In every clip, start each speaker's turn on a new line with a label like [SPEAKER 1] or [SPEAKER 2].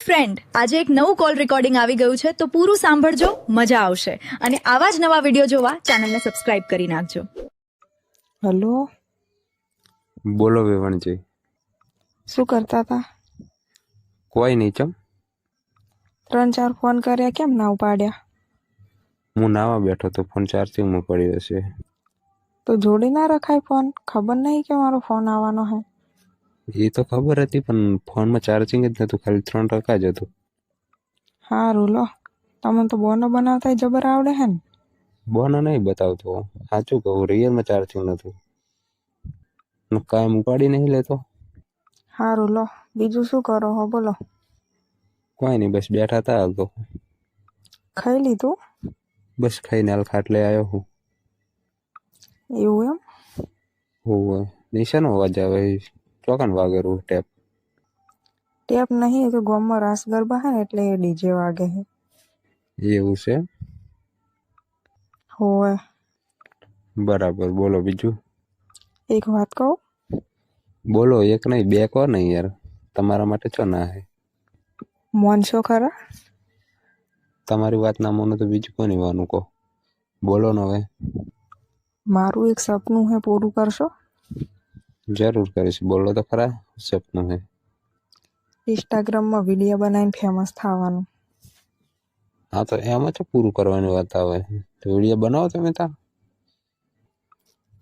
[SPEAKER 1] Friend, આજે એક નવું કોલ રેકોર્ડિંગ આવી ગયું છે, તો પૂરું સાંભળજો, મજા આવશે. અને આવા જ નવા વિડીયો જોવા ચેનલને સબસ્ક્રાઇબ કરી નાખજો.
[SPEAKER 2] હલો,
[SPEAKER 3] બોલો વેવણજી.
[SPEAKER 2] શું કરતા હતા?
[SPEAKER 3] કોઈ નહીં, ચમ
[SPEAKER 2] 3-4 ફોન કર્યા, કેમ ના ઉપાડ્યા?
[SPEAKER 3] હું નાવા બેઠો તો ફોન ચાર્જિંગમાં પડ્યો છે.
[SPEAKER 2] તો જોડી ના રખાય ફોન? ખબર નહીં કે મારો ફોન આવવાનો હે.
[SPEAKER 3] એ તો ખબર હતી, પણ ફોનમાં ચાર્જિંગ જ નહોતું, ખાલી 3% જ હતું.
[SPEAKER 2] હારું લો, તમે તો બોનો બનાવતા જબર આવડે હે ને?
[SPEAKER 3] બોનો નહીં બતાવતો, સાચું કહું, રિયલમાં ચાર્જિંગ નહોતું. કાયમ ઉપાડી નહીં લેતો.
[SPEAKER 2] હારું લો, બીજું શું કરો હો બોલો?
[SPEAKER 3] કોઈ નહીં, બસ બેઠા હતા હાલ તો.
[SPEAKER 2] ખાઈ લીધું?
[SPEAKER 3] બસ ખાઈને હાલ ખાટલે આવ્યો હું.
[SPEAKER 2] એવું એમ?
[SPEAKER 3] હોવે, નિશાનો અવાજ આવે, ચોકન વાગેરું ટેપ.
[SPEAKER 2] ટેપ નહીં, એ તો ગામમાં રાસ ગરબા હે ને એટલે એ ડીજે વાગે હે.
[SPEAKER 3] એવું છે?
[SPEAKER 2] હોવે.
[SPEAKER 3] બરાબર, બોલો બીજું.
[SPEAKER 2] એક વાત કહું?
[SPEAKER 3] બોલો, એક નહીં બે કહો નહીં યાર, તમારા માટે ચો ના હે.
[SPEAKER 2] મોનશો ખરા?
[SPEAKER 3] તમારી વાત ના માનો તો બીજું કોની વાનું કહો. બોલો ને હવે.
[SPEAKER 2] મારું એક સપનું હે, પૂરું કરશો?
[SPEAKER 3] જરૂર કરીશ, બોલો તો ખરા, સપનું હે.
[SPEAKER 2] ઇન્સ્ટાગ્રામમાં વિડીયો બનાવીને ફેમસ થવાનું.
[SPEAKER 3] હા તો એમાં તો પૂરું કરવાની વાત આવે, તો વિડીયો બનાવો તમે તા.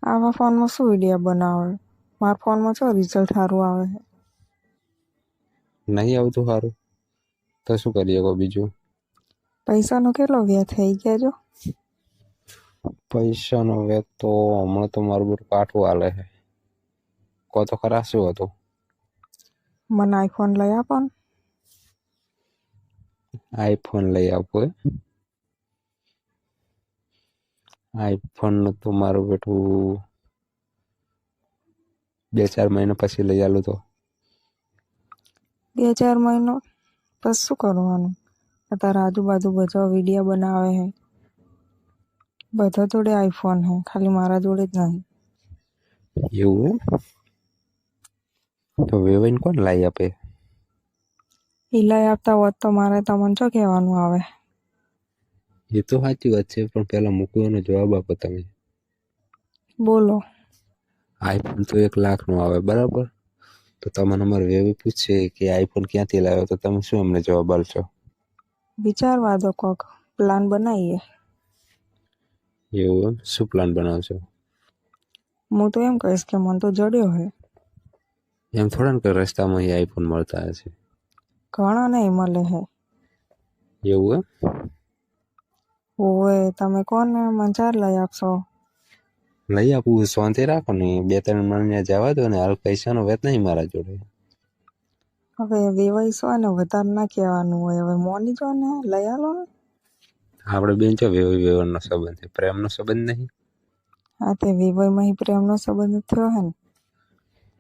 [SPEAKER 2] આવા ફોનમાં શું વિડીયો બનાવે? મારા ફોનમાં શું રિઝલ્ટ સારું આવે છે?
[SPEAKER 3] નહીં આવતું સારું તો શું કરીએ કહો બીજું.
[SPEAKER 2] પૈસાનો કેટલો વ્યય થઈ ગયા જો?
[SPEAKER 3] પૈસાનો વેત તો હમણાં તો મારું બધું કાઠું હાલે છે. કહો તો ખરા શું હતું?
[SPEAKER 2] મને આઈફોન લઈ આપો ને.
[SPEAKER 3] આઈફોન લઈ આપો એ? આઈફોન તો મારું બેઠું 2-4 મહિના પછી લઈ આલું તો.
[SPEAKER 2] 2-4 મહિનો પછી શું કરવાનું? અત્યારે આજુબાજુ બધા વિડીયો બનાવે છે, બધા જોડે આઈફોન છે, ખાલી મારા જોડે જ નહીં.
[SPEAKER 3] એવું એમ? તો વેવાઈને કોણ લાવી આપે?
[SPEAKER 2] એ લઈ આપતા હોત તો મારે તમને શું કહેવાનું આવે?
[SPEAKER 3] એ તો સાચી વાત છે, પણ પેલા મૂકવો એનો જવાબ આપો તમે.
[SPEAKER 2] બોલો.
[SPEAKER 3] આઈફોન તો 1 લાખનો આવે, બરાબર? તો તમને અમારે વેવી પૂછશે કે આઈફોન ક્યાંથી લાવ્યો, તો તમે શું એમને જવાબ આપશો?
[SPEAKER 2] વિચારવા દો, કોક પ્લાન બનાવીએ.
[SPEAKER 3] એવું એમ? શું પ્લાન બનાવશો?
[SPEAKER 2] હું તો એમ કહીશ કે મને તો જડ્યો હે.
[SPEAKER 3] એમ થોડા ને કે રસ્તામાં અહીં આઈફોન મળતા હશે.
[SPEAKER 2] ઘણા નહીં મળે હે.
[SPEAKER 3] એવું એમ?
[SPEAKER 2] ઓવે, તમે કોને મને 4 લઈ આપશો?
[SPEAKER 3] લઈ આપું, શાંતિ રાખો ને, 2-3 મહિના જવા દો ને, હાલ પૈસાનો વેત નહીં મારા જોડે.
[SPEAKER 2] હવે વેવાઈશો ને વધારે ના કહેવાનું હોય, હવે મોની જો ને લઈ આલો ને.
[SPEAKER 3] આપણે બેન ચો વેવણનો સંબંધ છે, પ્રેમનો સંબંધ નહીં.
[SPEAKER 2] હા, તે વેવાઈમાં પ્રેમનો સંબંધ થયો હે ને.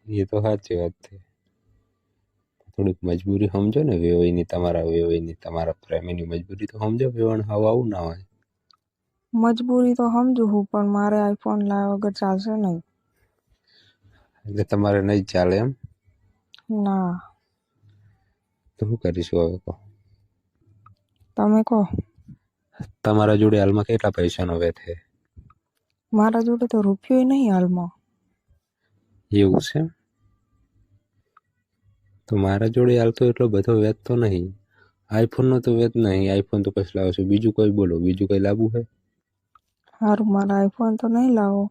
[SPEAKER 3] એ તો સાચી વાત છે. થોડીક મજબૂરી સમજો ને વેવાઈની, તમારા પ્રેમીની મજબૂરી તો સમજો. વેવણ હવે આવું ના હોય.
[SPEAKER 2] મજબૂરી તો સમજુ હું, પણ મારે આઈફોન લાવ્યા વગર ચાલશે નહીં.
[SPEAKER 3] એટલે તમારે નહીં ચાલે એમ?
[SPEAKER 2] ના.
[SPEAKER 3] તો શું કરીશું હવે કહો?
[SPEAKER 2] તમે કહો.
[SPEAKER 3] તમારા જોડે હાલમાં કેટલા પૈસાનો વેત છે?
[SPEAKER 2] મારા જોડે તો રૂપિયો નહીં હાલમાં.
[SPEAKER 3] એવું છે? તો મારા જોડે હાલ તો એટલો બધો વેત તો નહીં. આઈફોનનો તો વેત નહીં. આઈફોન તો પછી લાવશો. બીજું કોઈ બોલો, બીજું કંઈ લાવવું છે?
[SPEAKER 2] સારું, મારા આઈફોન તો નહીં લાવો.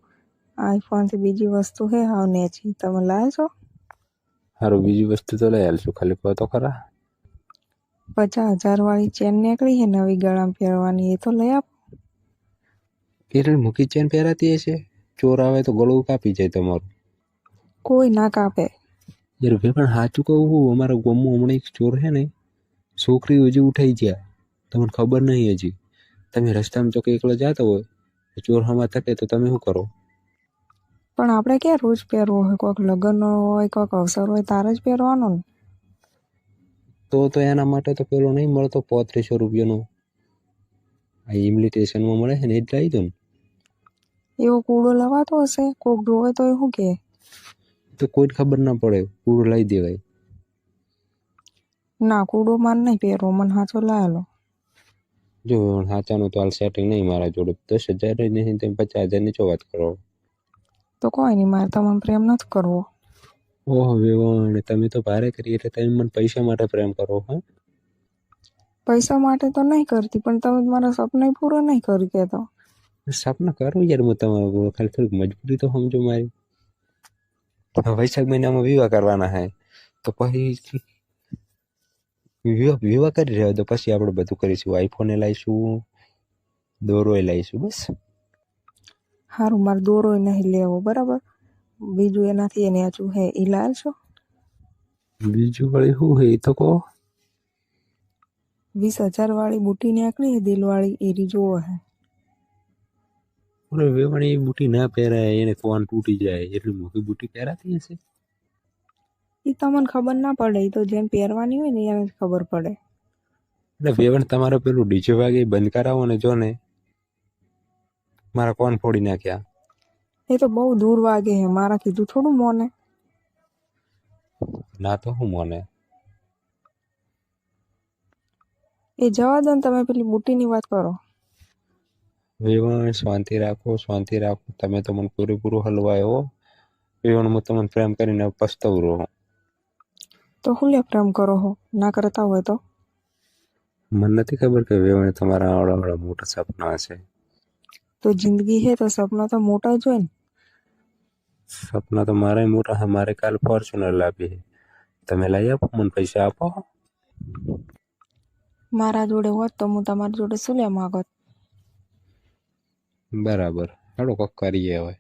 [SPEAKER 2] આઈફોનથી બીજી વસ્તુ હે હાવ નેચી, તમે લાવશો?
[SPEAKER 3] સારું, બીજી વસ્તુ તો લઈ આલશું, ખાલી કહો તો ખરા.
[SPEAKER 2] 50,000 વાળી ચેન નીકળી છે નવી ગળામાં પહેરવાની, એ તો લઈ આપો.
[SPEAKER 3] એટલે મૂકી ચેન પહેરાતી હશે, ચોર આવે તો ગળું કાપી જાય તમારું.
[SPEAKER 2] કોઈ ના કાપે.
[SPEAKER 3] યાર પણ સાચું કહું હું, અમારા ગામમાં હમણાં એક ચોર છે ને, છોકરી હજી ઉઠાઈ ગયા, તમને ખબર નહીં હજી. તમે રસ્તામાં ચોકે એકલા જતા હોય, ચોર હમા થકે તો તમે શું કરો?
[SPEAKER 2] પણ આપણે ક્યાં રોજ પહેરવો હોય? કોઈક લગ્ન હોય, કોઈક અવસર હોય તારે જ પહેરવાનો ને.
[SPEAKER 3] તો એના માટે તો પેલો નહીં મળતો 3500 રૂપિયાનો, આ ઇમિટેશનમાં મળે છે ને, એ જ લાવી દો ને.
[SPEAKER 2] એવો કૂડો લવાતો હશે, કોક જોવે તો એ શું કહે?
[SPEAKER 3] તો કોઈ ખબર ના પડે, પૂરું લઈ દેવાય.
[SPEAKER 2] ના કૂડો માન નહીં પહેરવો, મને હાચો લાયેલો.
[SPEAKER 3] જો સાચાનું તો હાલ સેટિંગ નહીં મારા જોડે. 10,000 નહીં, તમે 50,000 ની વાત કરો.
[SPEAKER 2] તો કોઈ નહીં, મારે તમને પ્રેમ નથી કરવો.
[SPEAKER 3] ઓહો વેવણ, તમે તો ભારે કરી એટલે તમે મને પૈસા માટે પ્રેમ કરો. હા,
[SPEAKER 2] પૈસા માટે તો નહીં કરતી, પણ તમે મારા સપના પૂરો નહીં કરી કહેતો.
[SPEAKER 3] સપના કરો યાર, હું તમારું ખાલી થોડીક મજબૂરી તો સમજો મારી. વૈશાખ મહિનામાં વિવાહ કરવાના હે, તો પછી વિવાહ કરી રહ્યો તો પછી આપણે બધું કરીશું. આઈફોન લાવીશું, દોરો લાવીશું, બસ.
[SPEAKER 2] સારું, મારે દોરોય નહીં લેવો, બરાબર. બીજું એનાથી એને આચું હે એ લાવશો.
[SPEAKER 3] બીજું વળી શું હે એ તો કહો.
[SPEAKER 2] 20,000 વાળી બુટી નીકળી દિલવાળી એરી જોવો હે.
[SPEAKER 3] અરે વેવણ, એ બુટી ના પહેરાય, એને કોણ તૂટી જાય એટલી મોટી બુટી પહેરાતી હશે.
[SPEAKER 2] એ તમને ખબર ના પડે, એ તો જેમ પહેરવાની હોય ને એને જ ખબર પડે.
[SPEAKER 3] એટલે વેવણ, તમારે પેલું ડીજે વાગે બંધ કરાવો ને, જો ને મારા કોણ ફોડી નાખ્યા.
[SPEAKER 2] એ તો બહુ દૂર વાગે હે, મારા કીધું થોડું મોને.
[SPEAKER 3] ના તો હું મને
[SPEAKER 2] એ જવા દો ને, તમે પેલી બુટીની વાત કરો.
[SPEAKER 3] વેવણ, શાંતિ રાખો, શાંતિ રાખો. તમે તો મને પૂરેપૂરું હલવાયો. વેવણ, હું તમને પ્રેમ કરીને પસ્તાવું રહું.
[SPEAKER 2] તો હું લે પ્રેમ કરો હો, ના કરતા હોય તો.
[SPEAKER 3] મને નથી ખબર કે વેવણ તમારા આવડા મોટા સપના હશે.
[SPEAKER 2] તો જિંદગી હે તો સપના તો મોટા જ હોય ને.
[SPEAKER 3] સપના તો મારા મોટા હે. મારે કાલ ફોર્ચ્યુનર લાવી છે. તમે લઈ આપો, મને પૈસા આપો.
[SPEAKER 2] મારા જોડે હોત તો હું તમારી જોડે શું લે માગત.
[SPEAKER 3] બરાબર, હાલો કોક કરીએ હવે.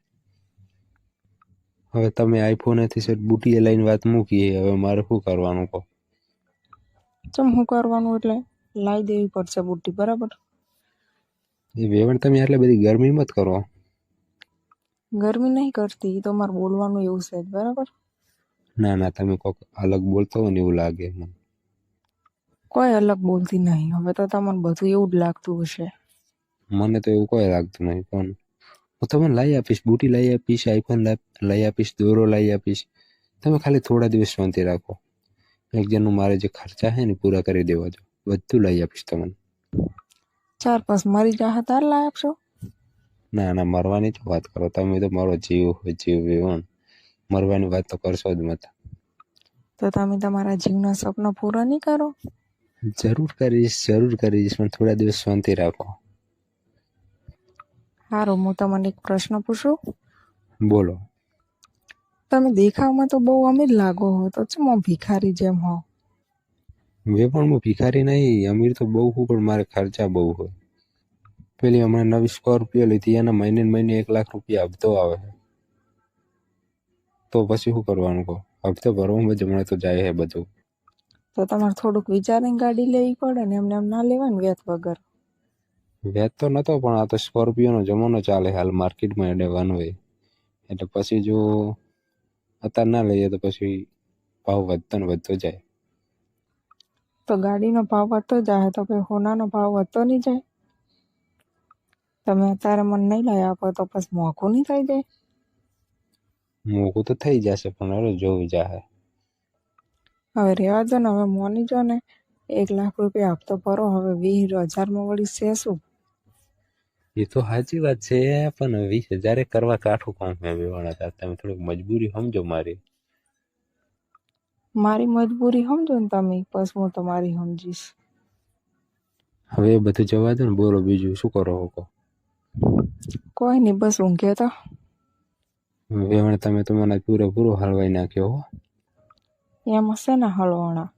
[SPEAKER 3] હવે તમે આઈફોન થી સર બુટીએ લઈને વાત મૂકીએ. હવે મારે શું કરવાનું કહો.
[SPEAKER 2] ચમ શું કરવાનું, એટલે લાવી દેવી પડશે બુટી, બરાબર.
[SPEAKER 3] એ વેવણ, તમે આટલી બધી ગરમી મત કરો.
[SPEAKER 2] ગરમી નહીં કરતી, તો મારે બોલવાનું એવું છે જ, બરાબર.
[SPEAKER 3] ના ના, તમે કોક અલગ બોલતો હોય ને એવું લાગે મને.
[SPEAKER 2] કોઈ અલગ બોલતી નહીં. હવે તો તમને બધું એવું જ લાગતું હશે.
[SPEAKER 3] મને તો એવું કોઈ લાગતું નહીં. પણ હું તમને લઈ આપીશ, બુટી લઈ આપીશ, આઈફોન લઈ આપીશ, દોરો લઈ આપીશ. તમે ખાલી થોડા દિવસ શાંતિ રાખો. એક જણનું મારે જે ખર્ચા છે ને પૂરા કરી દેવા દો. બધું લઈ આપીશ તમને.
[SPEAKER 2] 4-5 મરી જાહે તાર લાય આપશો.
[SPEAKER 3] ના ના, મરવાની તો વાત કરો. તમે તો મારો જીવ જીવ વેવણ, મરવાની વાત તો કરશો જ મત.
[SPEAKER 2] તો તમે તમારા જીવના સપના પૂરા નહીં કરો.
[SPEAKER 3] જરૂર કરીશ, પણ થોડા દિવસ શાંતિ રાખો.
[SPEAKER 2] સારું, હું તમને એક પ્રશ્ન પૂછું.
[SPEAKER 3] બોલો.
[SPEAKER 2] તમે દેખાવમાં તો બહુ અમીર લાગો હો, તો ચમ આમ ભિખારી જેમ હો.
[SPEAKER 3] વેવણ, હું ભિખારી નહીં. અમીર તો બહુ હું, પણ મારે ખર્ચા બહુ હોય. પેલી હમણાં નવી સ્કોર્પિયો લીધી, એના મહિને 1 લાખ રૂપિયા હપ્તો આવે. તો પછી શું કરવાનું કહો. હપ્તો ભરવામાં જ હમણાં તો જાય છે બધું.
[SPEAKER 2] તો તમારે થોડુંક વિચારીને ગાડી લેવી પડે ને, એમને એમ ના લેવાય ને વ્યાજ વગર.
[SPEAKER 3] વ્યાજ તો નતો, પણ આ તો સ્કોર્પિયોનો જમાનો ચાલે હાલ માર્કેટમાં. એટલે વન વે, એટલે પછી જો અત્યારે ના લઈએ તો પછી ભાવ વધતો ને વધતો જાય.
[SPEAKER 2] તો ગાડીનો ભાવ વધતો જાય તો પછી સોનાનો ભાવ વધતો નહીં જાય. તમે અત્યારે મને નહીં લઈ આપો તો પછી મોંઘું નહીં થઈ જાય.
[SPEAKER 3] મોંઘું તો થઈ જશે, પણ હવે જોઈ જાહે.
[SPEAKER 2] હવે રહેવા દો ને, હવે મોની જો ને. 1 લાખ રૂપિયા હપ્તો ભરો, હવે 20,000માં વળી છે શું.
[SPEAKER 3] એ તો સાચી વાત છે, પણ 20,000 કરવા કાઠું કામ છે વેવણ. તમે થોડીક મજબૂરી સમજો મારી.
[SPEAKER 2] મારી મજબૂરી સમજો ને તમે, પછી હું તમારી સમજીશ.
[SPEAKER 3] હવે એ બધું જવા દો ને, બોલો બીજું શું કરો કહો.
[SPEAKER 2] કોઈ નહીં, બસ ઊંઘ્યો તો.
[SPEAKER 3] વેવણ, તમે તો મને પૂરેપૂરો હલવાઈ નાખ્યો હો.
[SPEAKER 2] એમ હશે ને હળવાણા,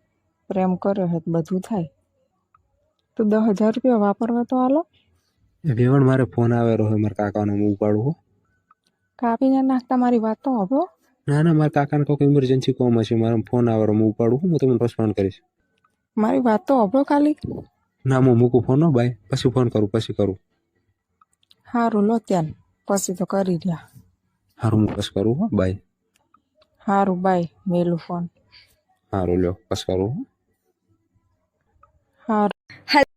[SPEAKER 2] પ્રેમ કર્યો હોય તો બધું થાય. તો 10,000 રૂપિયા વાપરવા તો હાલો.
[SPEAKER 3] વેવણ, મારે ફોન આવેલો હોય, મારા કાકાનો હું ઉપાડું હો.
[SPEAKER 2] કાપીને નાખતા મારી વાત તો હબો.
[SPEAKER 3] ના ના, મારા કાકાને કોઈક ઇમરજન્સી કોમ હશે, મારો ફોન આવેલો હું ઉપાડું. હું તમને પછી ફોન કરીશ.
[SPEAKER 2] મારી વાત તો હબો ખાલી.
[SPEAKER 3] ના, હું મૂકું ફોન. હો બાય, પછી ફોન કરું, પછી કરું.
[SPEAKER 2] સારું લો ત્યાં, પછી તો કરી રહ્યા.
[SPEAKER 3] સારું, હું પછી કરું. હો બાય.
[SPEAKER 2] સારું બાય, મેલું ફોન.
[SPEAKER 3] સારું લ્યો, પછી કરું.
[SPEAKER 2] સારું.